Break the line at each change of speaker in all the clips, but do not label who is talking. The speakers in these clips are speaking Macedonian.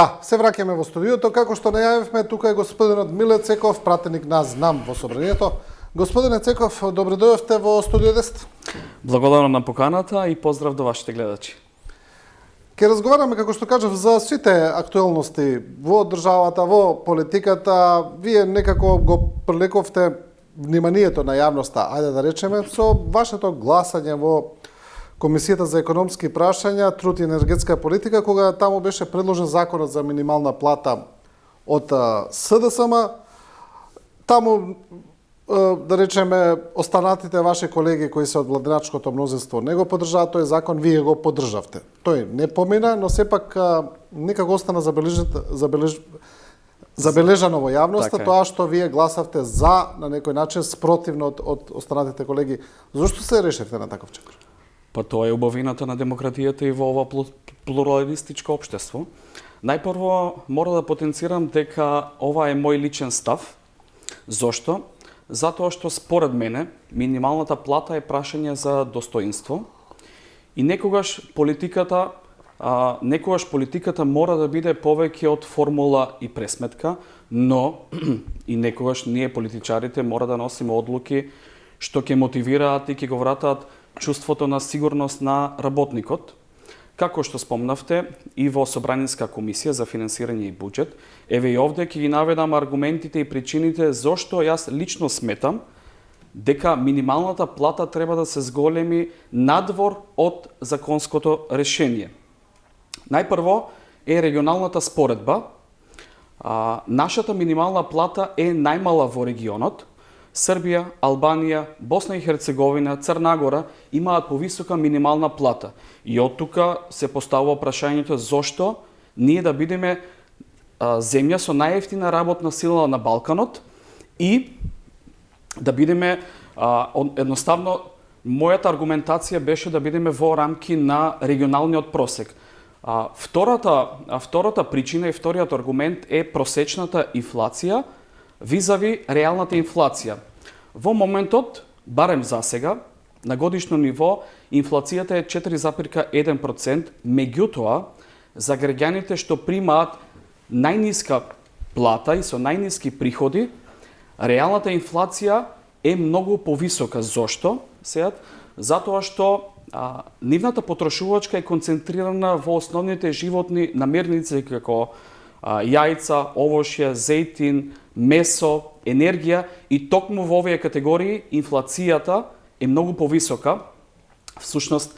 Да, се враќаме во студиото. Како што најавивме, тука е господинот Миле Цеков, пратеник на ЗНАМ во собранието. Господине Цеков, добре дојавте во студио 10.
Благодарам на поканата и поздрав до вашите гледачи.
Ке разговараме, како што кажав, за сите актуелности во државата, во политиката. Вие некако го привлековте вниманието на јавноста, ајде да речеме, со вашето гласање во Комисијата за економски прашања, труд и енергетска политика, кога таму беше предложен законот за минимална плата од СДСМ. Таму, да речеме, останатите ваши колеги кои се од владеначкото мнозинство не го поддржаат тој закон, вие го поддржавте. Тој не помина, но сепак некако остана забележано во јавноста тоа што вие гласавте за, на некој начин спротивно од останатите колеги. Зошто се решивте на таков чекор?
Па тоа е убавината на демократијата и во ова плуралистичко општество. Најпрво мора да потенцирам дека ова е мој личен став. Зошто? Затоа што според мене минималната плата е прашање за достоинство и некогаш политиката мора да биде повеќе од формула и пресметка, но и некогаш ние политичарите мора да носиме одлуки што ќе мотивираат и ќе го вратат чувството на сигурност на работникот. Како што спомнавте, и во Собраниска комисија за финансирање и буџет, еве и овде ќе ги наведам аргументите и причините зошто јас лично сметам дека минималната плата треба да се зголеми надвор од законското решение. Најпрво е регионалната споредба. Нашата минимална плата е најмала во регионот. Србија, Албанија, Босна и Херцеговина, Црна Гора имаат повисока минимална плата. И од тука се поставува прашањето зошто ние да бидеме земја со најевтина работна сила на Балканот и да бидеме едноставно мојата аргументација беше да бидеме во рамки на регионалниот просек. Втората причина и вториот аргумент е просечната инфлација визави реалната инфлација. Во моментот, барем за сега, на годишно ниво, инфлацијата е 4,1%, меѓутоа, за граѓаните што примаат најниска плата и со најниски приходи, реалната инфлација е многу повисока. Зошто? Затоа што нивната потрошувачка е концентрирана во основните животни намирници како јајца, овошје, зејтин, месо, енергија и токму во овие категории инфлацијата е многу повисока. Всушност,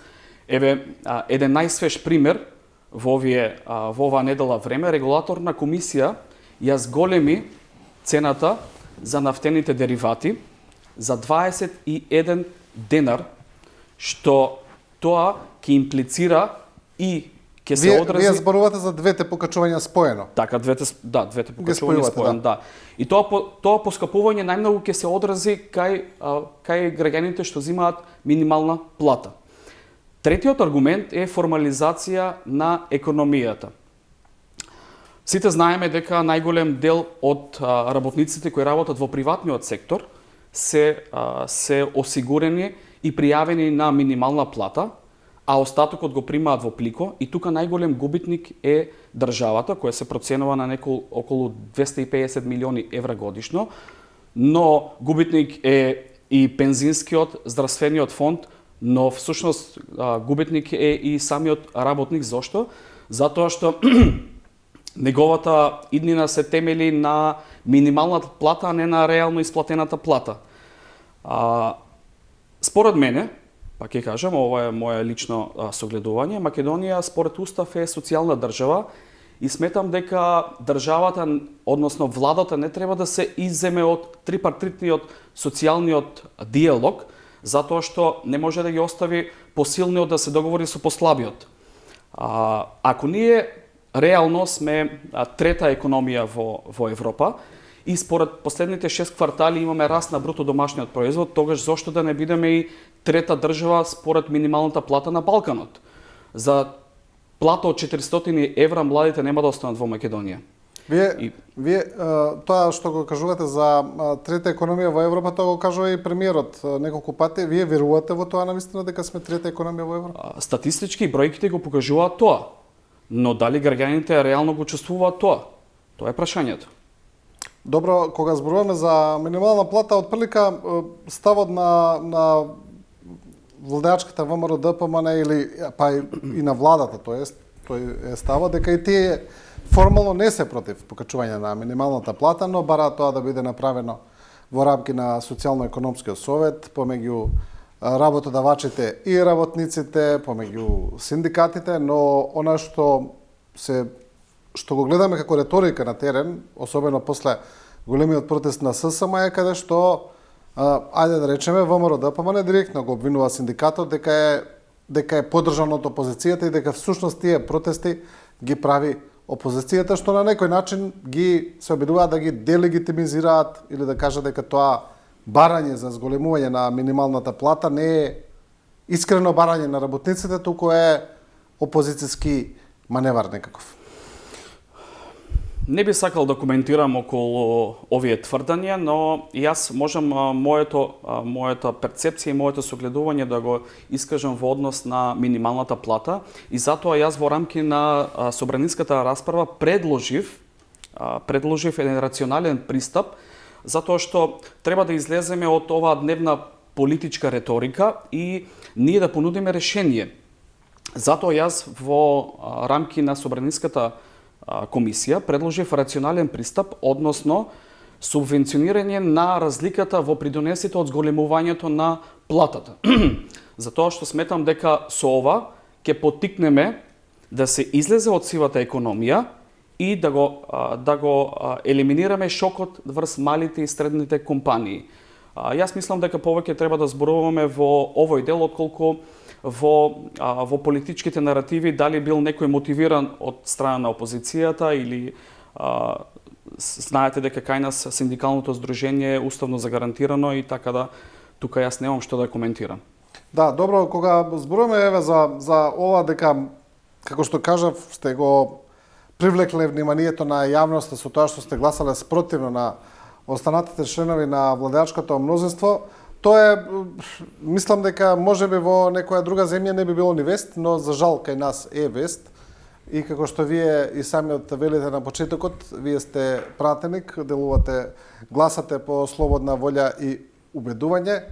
еве еден најсвеж пример во оваа недела време, регулаторна комисија ја зголеми цената за нафтените деривати за 21 денар, што тоа ќе имплицира и ќе се одрази.
Вие зборувате за двете покачувања споено.
Така, двете покачувања споено, да. И тоа поскапување најмногу ќе се одрази кај граѓаните што земаат минимална плата. Третиот аргумент е формализација на економијата. Сите знаеме дека најголем дел од работниците кои работат во приватниот сектор се осигурени и пријавени на минимална плата, а остатокот го примаат во плико, и тука најголем губитник е државата, која се проценува на околу 250 милиони евра годишно, но губитник е и пензинскиот, здравствениот фонд, но всушност губитник е и самиот работник. Зошто? Затоа што неговата иднина се темели на минималната плата, а не на реално исплатената плата. Според мене, па ќе кажам, ова е моје лично согледување, Македонија според устав е социјална држава и сметам дека државата, односно владата, не треба да се изземе од трипартитниот социјалниот диалог, затоа што не може да ги остави посилниот да се договори со послабиот. Ако ние реално сме трета економија во Европа и според последните 6 квартали имаме раст на бруто домашниот производ, тогаш зошто да не бидеме и трета држава според минималната плата на Балканот? За плата од 400 евра младите нема да останат во Македонија.
Вие тоа што го кажувате за трета економија во Европа, тоа го кажува и премиерот неколку пати. Вие верувате во тоа навистина дека сме трета економија во Европа?
Статистички бројките го покажуваат тоа. но дали граѓаните реално го чувствуваат тоа? Тоа е прашањето.
Добро, кога зборуваме за минимална плата, отприлика ставот на владеачката ВМРО ДПМН или па и на владата, тој е ставот дека и тие формално не се против покачување на минималната плата, но бараат тоа да биде направено во рамки на социјално-економскиот совет, помеѓу работодавачите и работниците, помеѓу синдикатите, но она што го гледаме како реторика на терен, особено после големиот протест на ССМ е каде што ајде да речеме ВМРО ДПМН директно го обвинува синдикатот дека е поддржан од опозицијата и дека всушност тие протести ги прави опозицијата, што на некој начин ги се обидуваат да ги делегитимизираат или да кажат дека тоа барање за зголемување на минималната плата не е искрено барање на работниците, туку е опозицијски маневар некаков.
Не би сакал да коментирам околу овие тврдења, но јас можам мојата перцепција и моето согледување да го искажам во однос на минималната плата и затоа јас во рамки на собраниската расправа предложив еден рационален пристап, затоа што треба да излеземе од оваа дневна политичка реторика и ние да понудиме решение. Затоа јас во рамки на собраниската комисија предложив рационален пристап, односно субвенционирање на разликата во придонесите од зголемувањето на платата. Затоа што сметам дека со ова ќе поттикнеме да се излезе од сивата економија и да го елиминираме шокот врз малите и средните компании. Јас мислам дека повеќе треба да зборуваме во овој дел отколку во политичките наративи, дали бил некој мотивиран од страна на опозицијата или знаете дека кај нас синдикалното здружение е уставно загарантирано и така да тука јас немам што да коментирам.
Да, добро, кога зборуваме за ова дека како што кажав сте го привлекле вниманието на јавноста со тоа што сте гласале спротивно на останатите членови на владеачкото мнозинство, тоа е, мислам дека можеби во некоја друга земја не би било ни вест, но за жал кај нас е вест. И како што вие и самиот велите на почетокот, вие сте пратеник, делувате, гласате по слободна волја и убедување.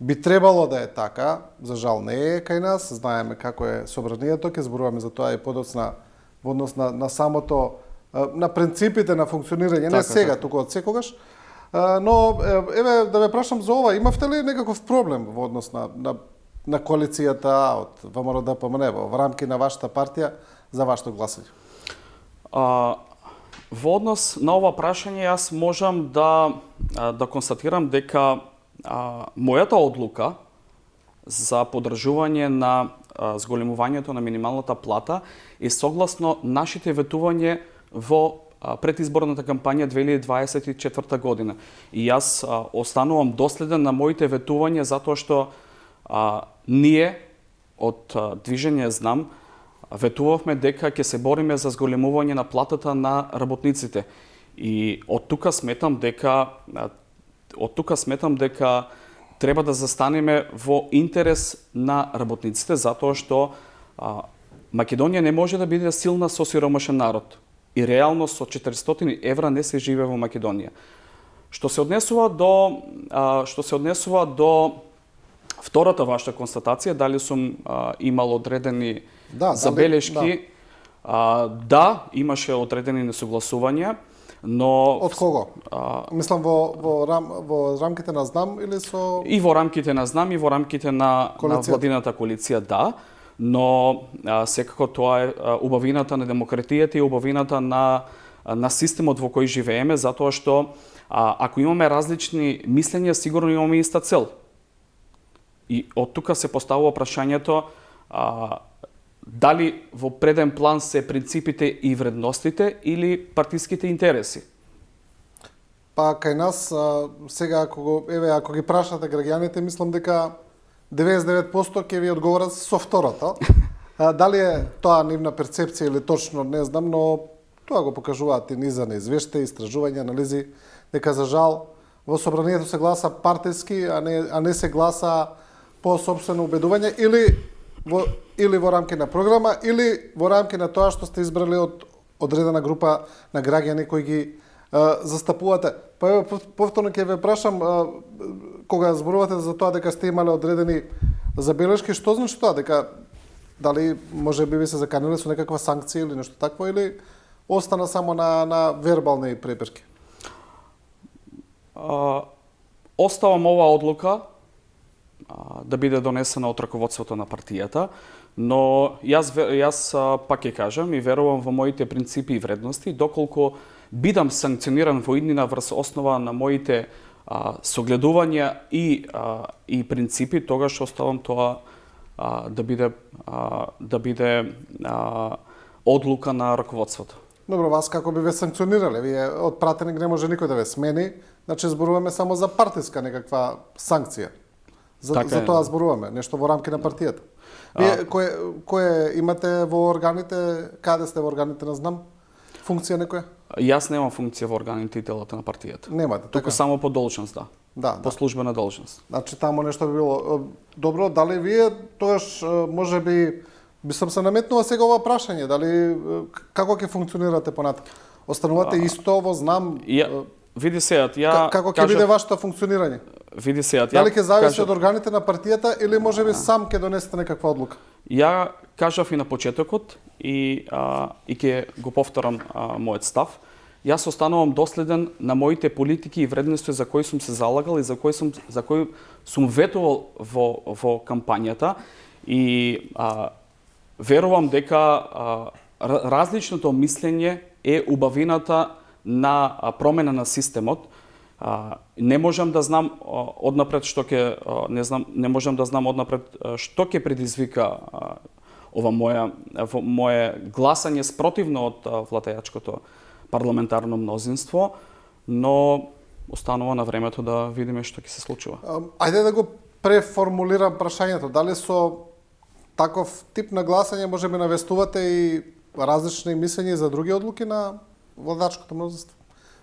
Би требало да е така, за жал не е кај нас, знаеме како е собранието, ќе зборуваме за тоа и подоцна во однос на самото, на принципите на функционирање, не сега, туку од секогаш. Но, еве, да ве прашам за ова, имавте ли некаков проблем во однос на коалицијата од ВМРО ДПМН во рамки на вашата партија за вашето гласање?
Во однос на ова прашање, јас можам да констатирам дека мојата одлука за поддржување на зголемувањето на минималната плата е согласно нашите ветување во предизборната кампања 2024 година. И јас останувам доследен на моите ветувања затоа што ние од Движење Знам ветувавме дека ќе се бориме за зголемување на платата на работниците. И од тука сметам дека треба да застанеме во интерес на работниците затоа што Македонија не може да биде силна со сиромашен народ. И реално со 400 евра не се живее во Македонија. Што се однесува до втората ваша констатација, дали сум имал одредени забелешки, да, имаше одредени несогласувања, но
од кого? Мислам во рамките на Знам или со
и во рамките на Знам и во рамките на владината коалиција, да. Но секако тоа е убавината на демократијата и убавината на системот во кој живееме, затоа што ако имаме различни мислења, сигурно имаме иста цел. И од тука се поставува прашањето дали во преден план се принципите и вредностите или партиските интереси.
Па кај нас сега ако ги прашате граѓаните, мислам дека 99% ќе ви одговорат со второто. Дали е тоа нивна перцепција или точно, не знам, но тоа го покажуваат и низа на извештаи, истражувања, анализи, дека за жал во собранието се гласа партиски, а не се гласа по собствено убедување или или во рамки на програма, или во рамки на тоа што сте избрали од одредена група на граѓани кои ги застапувате. Па еве повторно ќе ве прашам, кога зборувате за тоа дека сте имале одредени забелешки, што значи тоа, дека дали може би ви се заканиле со некаква санкција или нешто такво, или остана само на вербални препирки?
Оставам оваа одлука да биде донесена од раководството на партијата, но јас пак ќе кажам и верувам во моите принципи и вредности, доколку бидам санкциониран во иднина врз основа на моите согледувања и принципи, тогаш оставам тоа да биде одлука на раководството.
Добро, вас како би ве санкционирале? Вие од пратеник не може никој да ве смени, значи зборуваме само за партиска некаква санкција. За тоа зборуваме, нешто во рамки на партијата. Вие кое имате во органите, каде сте во органите, не знам, функција некоја?
Јас немам функција во органите и телата на партијата.
Немате,
туку само по должност,
да.
По службена должност.
Значи таму нешто би било. Добро, дали вие тогаш можеби сам се наметнува сега ова прашање, дали како ќе функционирате понатаму? Останувате исто во знам?
Види се,
како ќе биде вашето функционирање?
Види се,
дали ќе зависи од органите на партијата или можеби сам ќе донесете некаква одлука?
Ја кажав и на почетокот и ќе го повторам мојот став. Јас останувам доследен на моите политики и вредности за кои сум се залагал и за кои сум ветувал во кампањата и верувам дека различното мислење е убавината на промена на системот. Не можам да знам однапред што ќе предизвика ова моje гласање спротивно од владеачкото парламентарно мнозинство, но останува на времето да видиме што ќе се случува.
Ајде да го преформулирам прашањето. Дали со таков тип на гласање можеме навестувате и различни мислења за други одлуки на владачкото мнозинство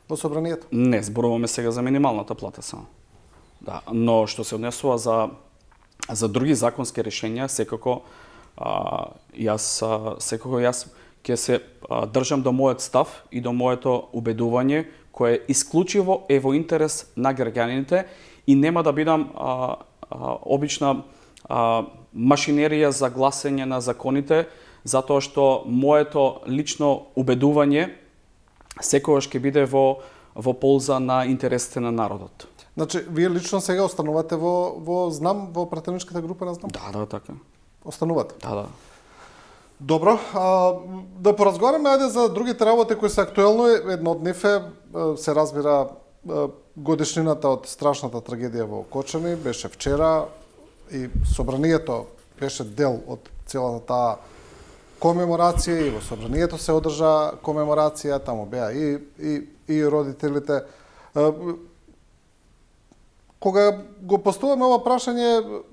во собранието?
Не, зборуваме сега за минималната плата само. Да, но што се однесува за други законски решенја, секако јас ќе се држам до мојот став и до моето убедување кое исклучиво е во интерес на граѓаните и нема да бидам обична машинерија за гласање на законите, затоа што моето лично убедување секогаш ќе биде во полза на интересите на народот.
Значи, вие лично сега останувате во знам, во пратеничката група на знам?
Да, така.
Останувате?
Да.
Добро, да поразговараме ајде за другите работи кои се актуелно. Едно од нив се разбира годишнината од страшната трагедија во Кочани, беше вчера и собранието беше дел од целата таа комеморација и во собранието се одржа комеморација, таму беа и родителите. Кога го поставаме ова прашање,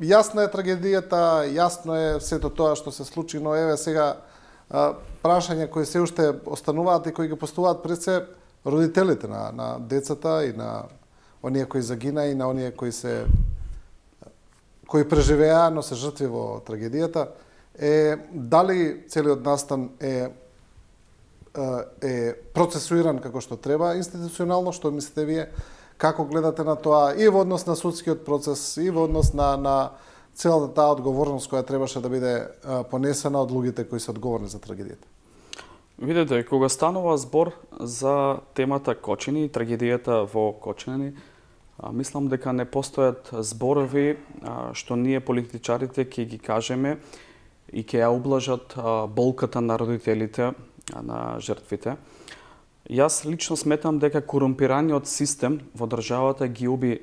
јасна е трагедијата, јасно е сето тоа што се случи, но еве сега прашања кои се уште остануваат и кои ги поставуваат пред се родителите на децата и на оние кои загина и на оние кои преживеа, но се жртви во трагедијата, е дали целиот настан е процесуиран како што треба институционално, што мислите вие? Како гледате на тоа и во однос на судскиот процес и во однос на целата таа одговорност која требаше да биде понесена од луѓето кои се одговорни за трагедијата?
Видете, кога станува збор за темата Кочани и трагедијата во Кочани, мислам дека не постојат зборови што ние политичарите ќе ги кажеме и ќе ја ублажат болката на родителите, на жртвите. Јас лично сметам дека корумпираниот систем во државата ги уби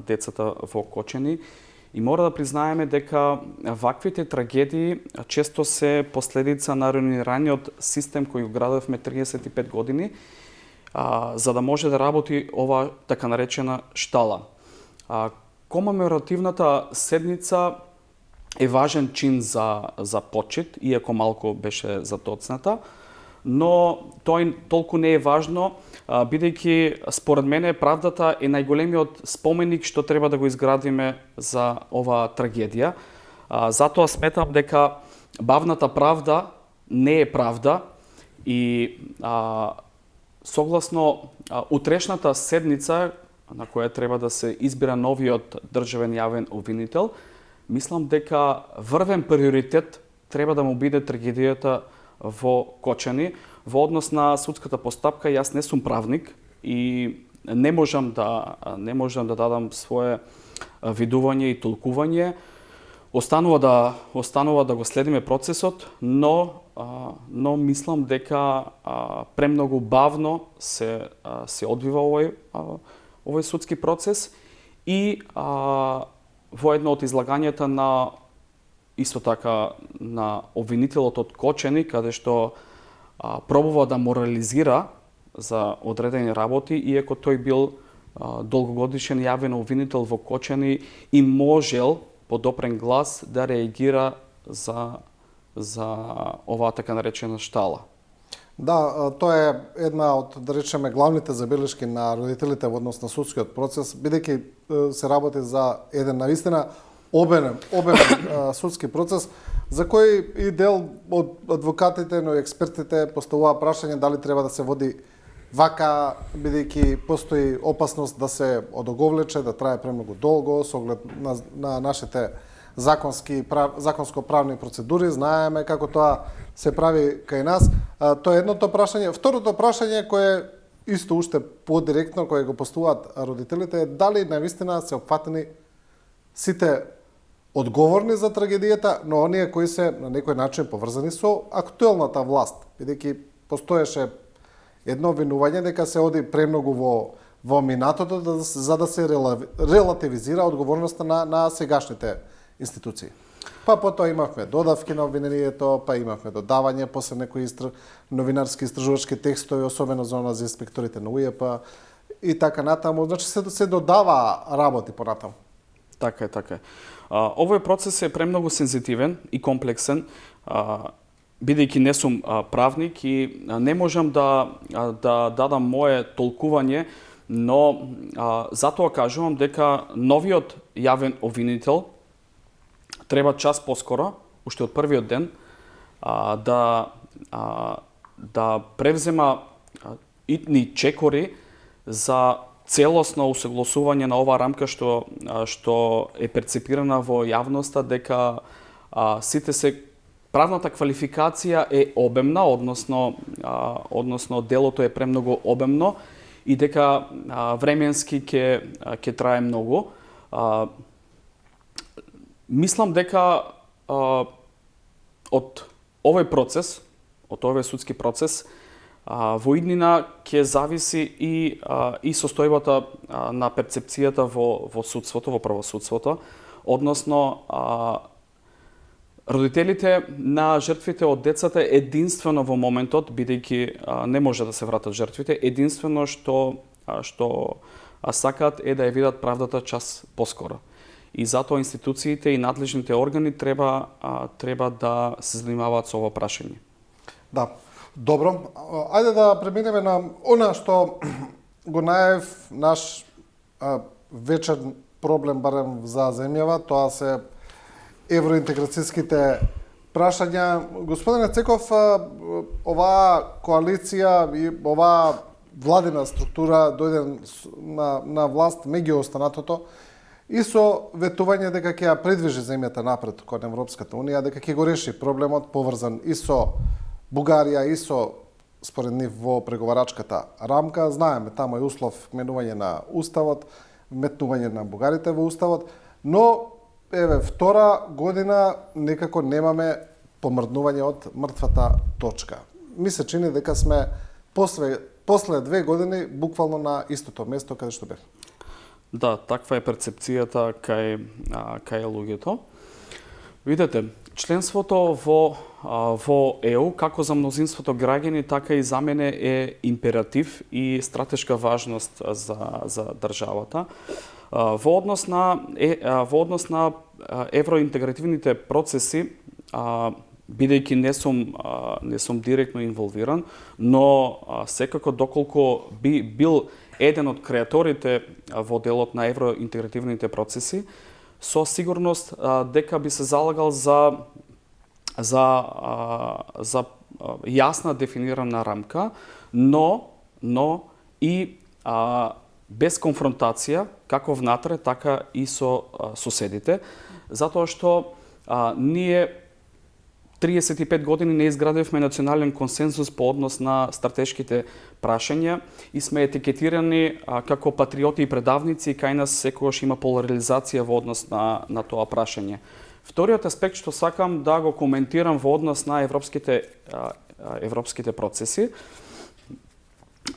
децата во Кочани и мора да признаеме дека ваквите трагедии често се последица на руинираниот систем кој го градевме 35 години, за да може да работи ова така наречена штала. Комеморативната седница е важен чин за почит, иако малку беше затоцната, но тој толку не е важно, бидејќи според мене правдата е најголемиот споменик што треба да го изградиме за оваа трагедија. Затоа сметам дека бавната правда не е правда и согласно утрешната седница на која треба да се избира новиот државен јавен обвинител, мислам дека врвен приоритет треба да му биде трагедијата во Кочани. Во однос на судската постапка, јас не сум правник и не можам да дадам свое видување и толкување. Останува да го следиме процесот, но мислам дека премногу бавно се одвива овој судски процес и во едно од излагањата на исто така на обвинителот од Кочани, каде што пробува да морализира за одредени работи, иако тој бил долгогодишен јавен обвинител во Кочани и можел по допрен глас да реагира за оваа така наречена штала.
Да, тоа е една од, да речеме, главните забелешки на родителите во однос на судскиот процес, бидејќи се работи за еден навистина обемен судски процес, за кој и дел од адвокатите, но и експертите поставува прашање дали треба да се води вака, бидејќи постои опасност да се одоговлече, да трае премногу долго, со оглед на нашите законско-правни процедури, знаеме како тоа се прави кај нас. Тоа е едното прашање. Второто прашање, кое исто уште подиректно, кое го поставуваат родителите, е дали навистина се опфатени сите одговорни за трагедијата, но оние кои се на некој начин поврзани со актуелната власт, бидејќи постоеше едно обвинување дека се оди премногу во минатото за да се релативизира одговорноста на сегашните институции. Па потоа имавме додавки на обвинението, па имавме додавање после некои новинарски истражувачки текстови, особено за онаа за инспекторите на УЈП и така натаму. Значи се додава работи понатаму.
Така е. Овој процес е премногу сензитивен и комплексен, бидејќи не сум правник и не можам да дадам мое толкување, но затоа кажувам дека новиот јавен обвинител треба час поскоро, уште од првиот ден, да превзема итни чекори за целосно усогласување на оваа рамка што е перцепирана во јавноста, дека правната квалификација е обемна, односно делото е премногу обемно и дека временски ќе трае многу. Мислам дека од овој процес, од овој судски процес, во иднина ќе зависи и состојбата на перцепцијата во судството, во правосудството, односно родителите на жртвите од децата единствено во моментот, бидејќи не може да се вратат жртвите, единствено што сакаат е да ја видат правдата час поскоро. И затоа институциите и надлежните органи треба да се занимаваат со ова прашање.
Да. Добро, ајде да преминеме на она што го најав наш вечен проблем барем за земјава, тоа се евроинтеграцијските прашања. Господине Цеков, оваа коалиција и оваа владина структура дојде на власт меѓу останатото и со ветување дека ќе ја придвижи земјата напред кон Европската унија, дека ќе го реши проблемот поврзан и со Бугарија и со според нив во преговарачката рамка. Знаеме, таму е услов менување на уставот, метнување на бугарите во уставот, но втора година некако немаме помрднување од мртвата точка. Ми се чини дека сме после 2 години буквално на истото место каде што бев.
Да, таква е перцепцијата кај луѓето. Видете, членството во ЕУ, како за мнозинството граѓани, така и за мене е императив и стратешка важност за државата. Во однос на евроинтегративните процеси, бидејќи не сум директно инволвиран, но секако доколку би бил еден од креаторите во делот на евроинтегративните процеси, со сигурност дека би се залагал за јасна дефинирана рамка, но и без конфронтација, како внатре, така и со соседите, затоа што ние 35 години не изградивме национален консензус по однос на стратешките прашања и сме етикетирани како патриоти и предавници, и кај нас секогаш има поларизација во однос на тоа прашање. Вториот аспект што сакам да го коментирам во однос на европските процеси,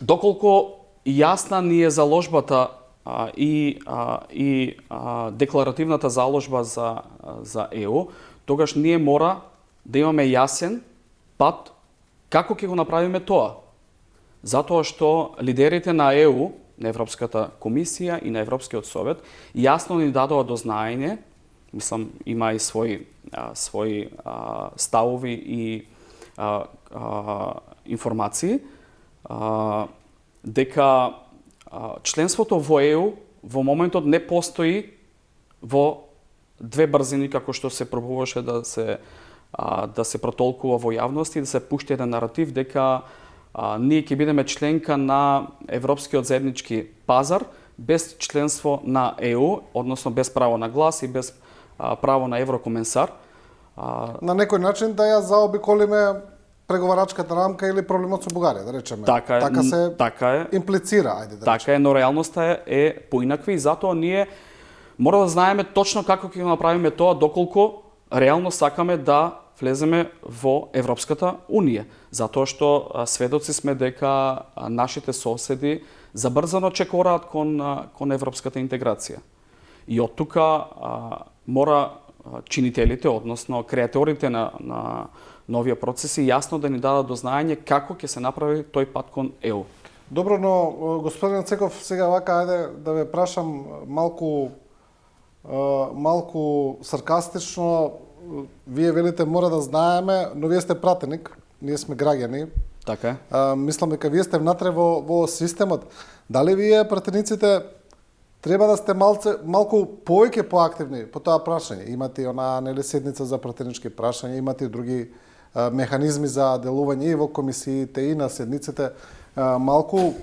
доколку јасна ни е заложбата и декларативната заложба за ЕУ, тогаш ние мора да имаме јасен пат како ќе го направиме тоа. Затоа што лидерите на ЕУ, на Европската комисија и на Европскиот совет, јасно ни дадоа до знаење, мислам има и своји ставови и информации, дека членството во ЕУ во моментот не постои во две брзини, како што се пробуваше да се протолкува во јавност и да се пушти еден наратив дека ние ќе бидеме членка на Европскиот заеднички пазар без членство на ЕУ, односно без право на глас и без право на еврокомесар.
На некој начин да ја заобиколиме преговарачката рамка или проблемот со Бугарија, да речеме.
Така е.
Имплицира, ајде да
така е, но реалноста е поинаква и затоа ние мора да знаеме точно како ќе го направиме тоа доколку реално сакаме да влеземе во Европската Унија. Затоа што сведоци сме дека нашите соседи забрзано чекораат кон европската интеграција. И од тука мора чинителите, односно креаторите на новија процеси, јасно да ни дадат до знаење како ќе се направи тој пат кон ЕУ.
Добро, но господин Цеков, сега вака ајде да ве прашам малку саркастично. Вие велите мора да знаеме, но вие сте пратеник, ние сме граѓани.
Така е.
Мислам дека вие сте внатре во системот. Дали вие пратениците треба да сте малку повеќе поактивни по тоа прашање? Имате она нели седница за пратенички прашања, имате и други механизми за делување и во комисиите и на седниците. Малку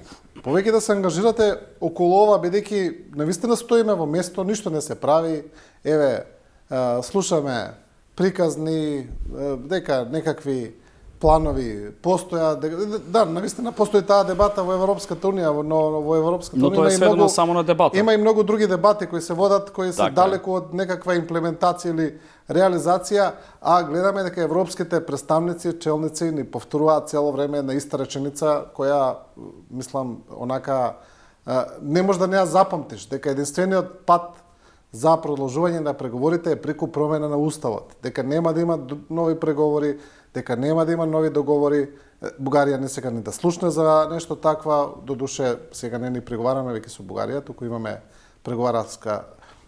повеќе да се ангажирате околу ова, бидејќи навистина стоиме во место, ништо не се прави. Еве, слушаме приказни, дека некакви планови постојат. Да, навистина постои таа дебата во Европската Унија, но во Европската Унија
но тоа е сведено само на дебата.
Има и многу други дебати кои се водат, кои се
така
далеку од некаква имплементација или реализација, а гледаме дека европските представници, челници ни повторуваат цело време на иста реченица која, мислам, онака не може да не ја запамтиш, дека единствениот пат за продолжување на преговорите е преку промена на уставот, дека нема да има нови преговори, дека нема да има нови договори. Бугарија не сега ни да слушне за нешто таква, додуше сега не ни преговараме веќе со Бугарија, туку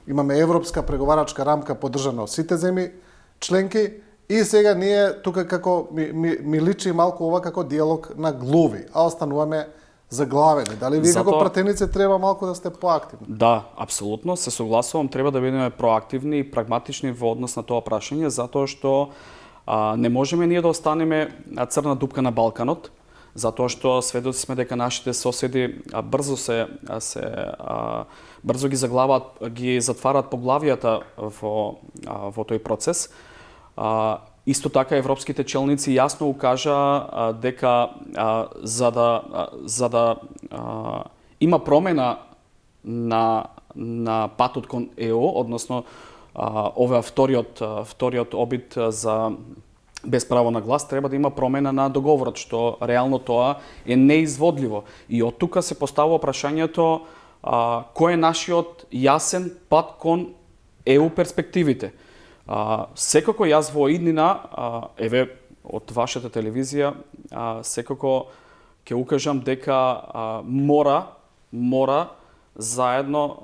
имаме европска преговарачка рамка поддржана од сите земји членки и сега ние тука како ми личи малку ова како диалог на глуви, а остануваме заглавени. Дали вие како пратеници треба малку да сте поактивни?
Да, апсолутно, се согласувам, треба да бидеме проактивни и прагматични во однос на тоа прашање, затоа што не можеме ние да останеме црна дупка на Балканот, затоа што сведоци сме дека нашите соседи брзо ги затварат поглавијата во тој процес. Исто така европските челници јасно укажа дека за да има промена на патот кон ЕУ, односно ова вториот обид за без право на глас, треба да има промена на договорот, што реално тоа е неизводливо. И од тука се поставува прашањето кој е нашиот јасен пат кон ЕУ перспективите. Секако јас во иднина, еве од вашата телевизија, секако ќе укажам дека мора заедно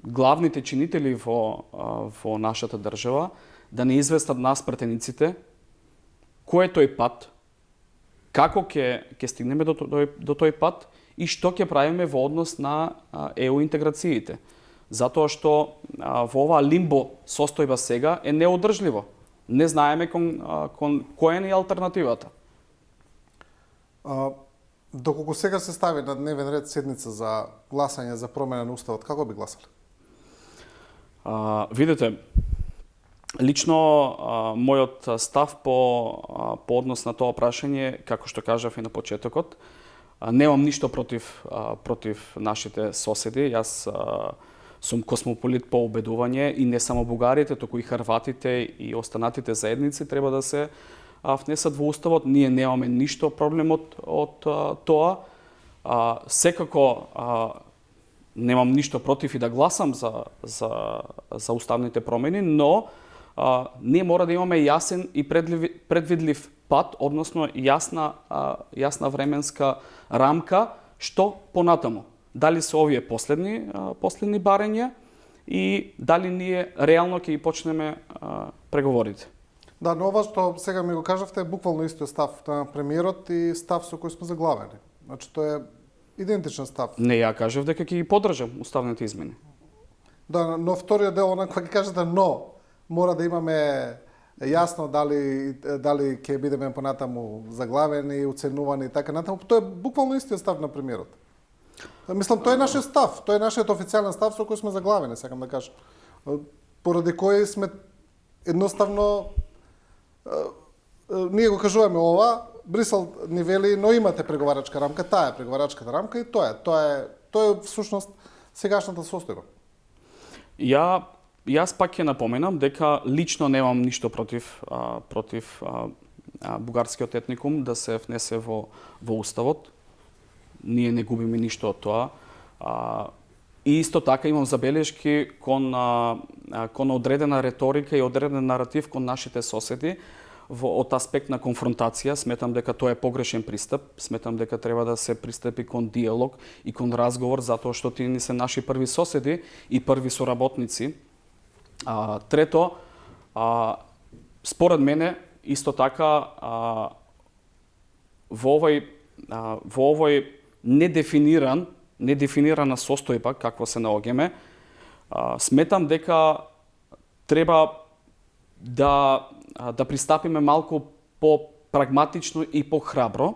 главните чинители во нашата држава да не известат нас пратениците кој е тој пат, како ќе стигнеме до тој пат и што ќе правиме во однос на ЕУ интеграциите. затоа што во оваа лимбо состојба сега е неодржливо. Не знаеме кон која е алтернативата.
Доколку сега се стави на дневен ред седница за гласање за промена на уставот, како би гласале?
Видете, лично мојот став по однос на тоа прашање, како што кажав и на почетокот, немам ништо против нашите соседи. Јас сум космополит по убедување и не само бугарите, туку и хрватите и останатите заедници треба да се внесат во уставот. Ние немаме ништо проблем од тоа. Секако немам ништо против и да гласам за уставните промени, но ние мора да имаме јасен и предвидлив пат, односно јасна временска рамка што понатаму. Дали се овие последни барања и дали ние реално ќе и почнеме преговорите.
Да, но ова што сега ми го кажавте е буквално истиот став на премиерот и став со кој сме заглавени. Значи тоа е идентичен став.
Не, ја кажав дека ќе ги поддржам уставните измени.
Да, но вториот дел, кога ќе кажете но, мора да имаме јасно дали ќе бидеме понатаму заглавени, оценувани и така натаму. Тоа е буквално истиот став на премиерот. Мислам, тоа е нашиот став, тоа е нашиот официјален став со кој сме заглавени, сакам да кажам. Поради кој сме едноставно ние го кажуваме ова, Брисел ни вели, но имате преговарачка рамка, таа е преговарачката рамка и тоа е всушност сегашната состојба.
Јас пак ќе напоменам дека лично немам ништо против бугарскиот етникум да се внесе во уставот. Ние не губиме ништо од тоа. И исто така имам забелешки кон одредена реторика и одреден наратив кон нашите соседи од аспект на конфронтација. Сметам дека тоа е погрешен пристап. Сметам дека треба да се пристапи кон диалог и кон разговор, затоа што тие не се наши први соседи и први соработници. Трето, според мене, исто така, во овој недефинирана состојба, какво се наоѓаме, сметам дека треба да пристапиме малку по-прагматично и по-храбро,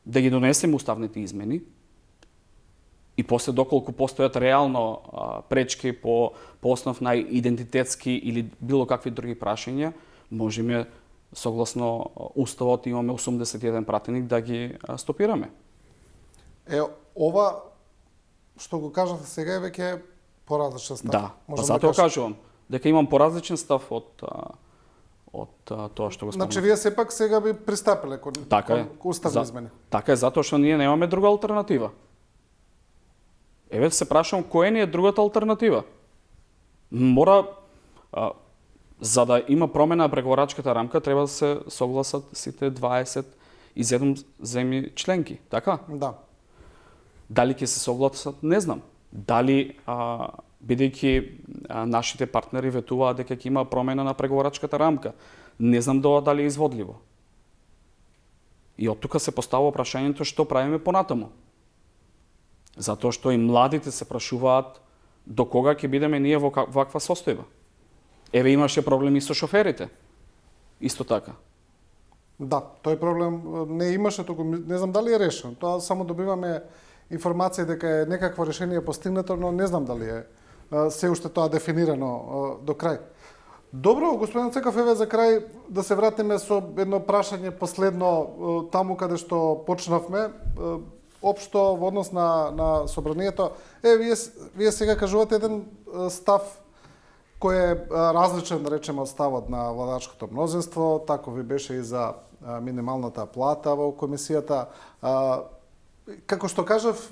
да ги донесеме уставните измени, и после доколку постојат реално пречки по основ на идентитетски или било какви други прашања, можеме согласно уставот имаме 81 пратеник да ги стопираме.
Ова што го кажате сега е веќе поразличен став.
Да, па затоа кажувам дека имам поразличен став од тоа што го спомнав.
Значи вие сепак сега би пристапиле кон уставни измени.
Така е, затоа што ние немаме друга алтернатива. Еве се прашам која ни е другата алтернатива. Мора за да има промена на преговарачката рамка треба да се согласат сите 27 земји членки, така?
Да.
Дали ќе се согласат, не знам. Дали, бидејќи нашите партнери ветуваат дека ќе има промена на преговарачката рамка, не знам дали е изводливо. И од тука се поставува прашањето што правиме понатаму. Затоа што и младите се прашуваат до кога ќе бидеме ние во ваква состојба. Еве имаше проблеми со шоферите. Исто така.
Да, тој проблем не имаше, туку не знам дали е решен. Тоа само добиваме информација дека е некакво решение постигнато, но не знам дали е се уште тоа дефинирано до крај. Добро, господин Цеков, еве за крај да се вратиме со едно прашање последно таму каде што почнавме. Општо во однос на собранието. Вие сега кажувате еден став кој е различен, да речеме, од ставот на владачкото мнозинство, тако ви беше и за минималната плата во комисијата. Како што кажав,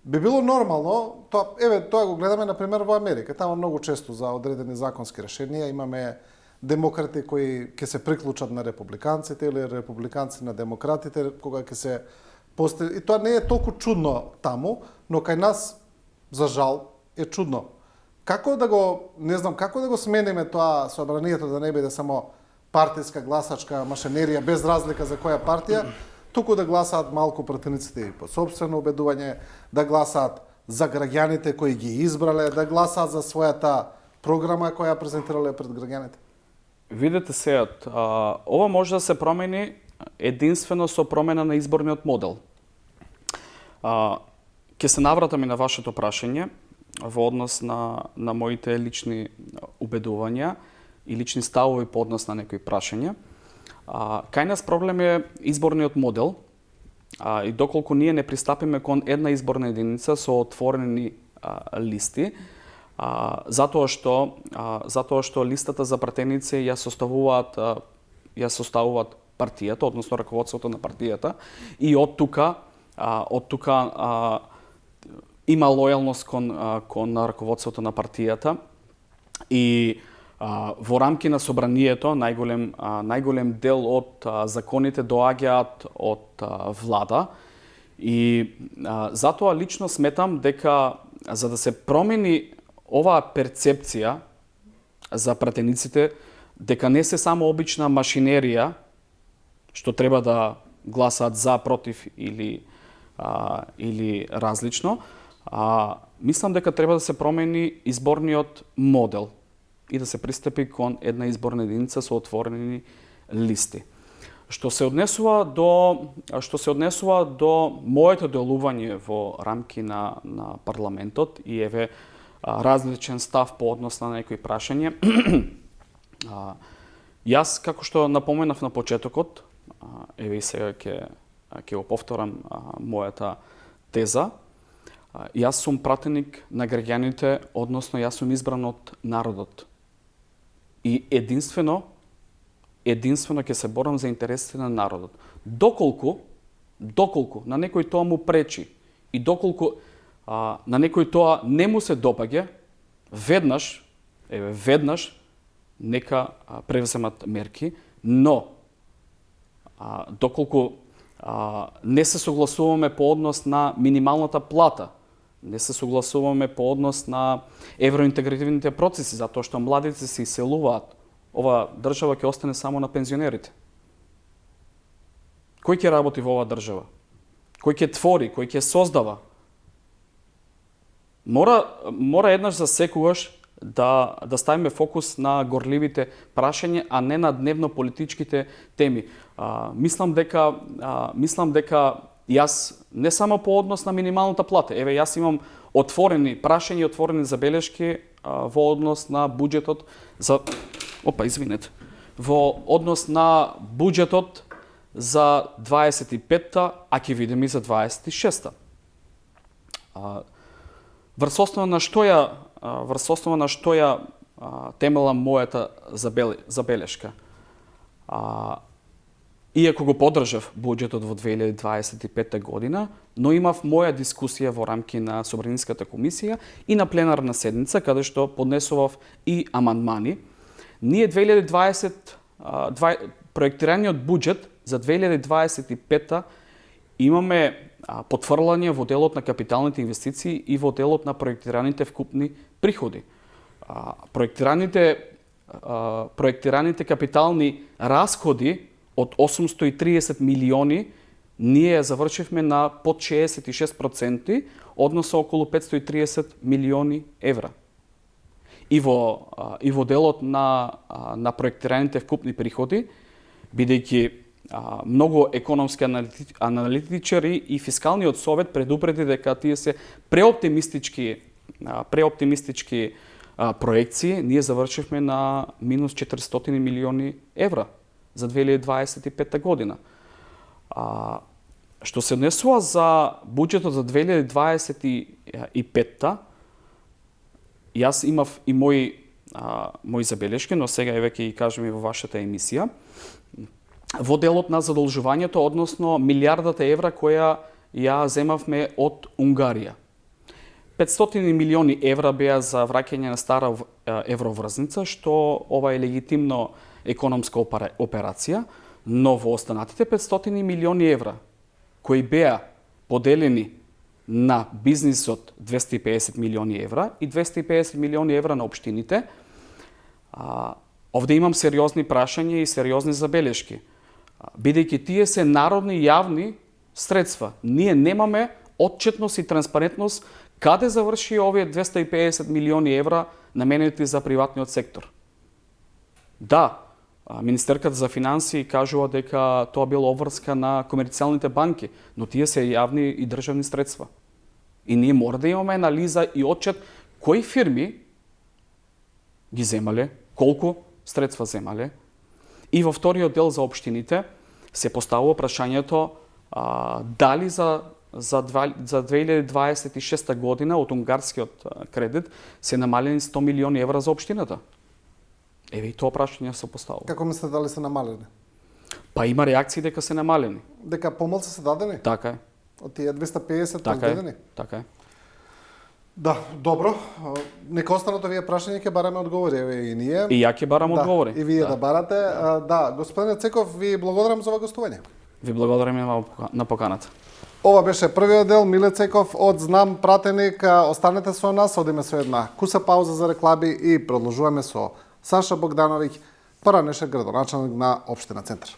би било нормално, тоа го гледаме, например, во Америка. Тама многу често за одредени законски решенија имаме демократи кои ќе се приклучат на републиканците или републиканци на демократите, кога ќе се и тоа не е толку чудно таму, но кај нас, за жал, е чудно. Како да го смениме тоа собранието да не биде само партиска гласачка машинерија без разлика за која партија, туку да гласаат малку пратениците и по сопствено убедување, да гласаат за граѓаните кои ги избрале да гласаат за својата програма која презентирале пред граѓаните?
Видете сега, ова може да се промени единствено со промена на изборниот модел. Ќе се навратам и на вашето прашање во однос на моите лични убедувања и лични ставови по однос на некои прашања. Кај нас проблем е изборниот модел, и доколку ние не пристапиме кон една изборна единица со отворени листи, затоа што листата за пратеници ја составуваат партијата, односно раководството на партијата, и од тука има лојалност кон раководството на партијата, и во рамки на собранието најголем дел од законите доаѓаат од влада, и затоа лично сметам дека за да се промени оваа перцепција за пратениците, дека не се само обична машинерија што треба да гласаат за, против или различно, мислам дека треба да се промени изборниот модел и да се пристапи кон една изборна единица со отворени листи. Што се однесува до моето делување во рамки на парламентот и еве различен став по однос на некои прашање, јас, како што напоменав на почетокот, еве и сега ќе го повторам мојата теза, јас сум пратеник на граѓаните, односно јас сум избран од народот. И единствено ќе се борам за интересите на народот. Доколку на некој тоа му пречи и доколку на некој тоа не му се допаѓа, веднаш нека превземат мерки, но доколку не се согласуваме по однос на минималната плата, не се согласуваме по однос на евроинтегративните процеси, затоа што младите се иселуваат, ова држава ќе остане само на пензионерите. Кој ќе работи во оваа држава? Кој ќе твори, кој ќе создава? Мора еднаш за секогаш да ставиме фокус на горливите прашања, а не на дневно политичките теми. Мислам дека јас не само по однос на минималната плата, еве јас имам отворени прашања и отворени забелешки во однос на буџетот за во однос на буџетот за 25-та, а ќе видиме и за 26-та. Врз основа на што ја темелам мојата забелешка. Иако го поддржав буџетот во 2025 година, но имав моја дискусија во рамки на Собраниската комисија и на пленарна седница, каде што поднесував и амандмани. Ние проектираниот буџет за 2025 имаме потврлање во делот на капиталните инвестиции и во делот на проектираните вкупни приходи. Проектираните капитални расходи од 830 милиони ние завршивме на под 66%, односно околу 530 милиони евра. И во делот на проектираните вкупни приходи, бидејќи многу економски аналитичари и фискалниот совет предупреди дека тие се преоптимистички проекции, ние завршивме на минус 400 милиони евра за 2025 година. Што се однесува за буџетот за 2025, јас имав и мои забелешки, но сега еве ќе ги кажем и во вашата емисија. Во делот на задолжувањето, односно милијардата евра која ја земавме од Унгарија. 500 милиони евра беа за враќање на стара евроврзница, што ова е легитимно економска операција, но во останатите 500 милиони евра кои беа поделени на бизнисот 250 милиони евра и 250 милиони евра на општините, овде имам сериозни прашања и сериозни забелешки. Бидејќи тие се народни јавни средства, ние немаме отчетност и транспарентност Каде заврши овие 250 милиони евра наменети за приватниот сектор? Да, Министерката за финансии кажува дека тоа било обврска на комерцијалните банки, но тие се јавни и државни средства. И ние мора да имаме анализа и отчет кои фирми ги земале, колку средства земале. И во вториот дел за општините се поставува прашањето дали за 2026 година од унгарскиот кредит се намалени 100 милиони евра за општината. Еве и тоа прашање се поставува.
Како мислите дали се намалени?
Па има реакции дека се намалени.
Дека помалку се дадени?
Така е.
Од тие 250
Така е.
дадени?
Така е.
Да, добро. Нека останато вие прашање ќе бараме одговори, еве и ние.
И ја ќе барам одговори.
И вие да барате. Да, господине Цеков, ви благодарам за ова гостување.
Ви благодарам на поканата.
Ова беше првиот дел. Миле Цеков од Знам пратеник. Останете со нас, одиме со една куса пауза за реклами и продолжуваме со Саша Богдановиќ, Паранешев, градоначалник на општина Центар.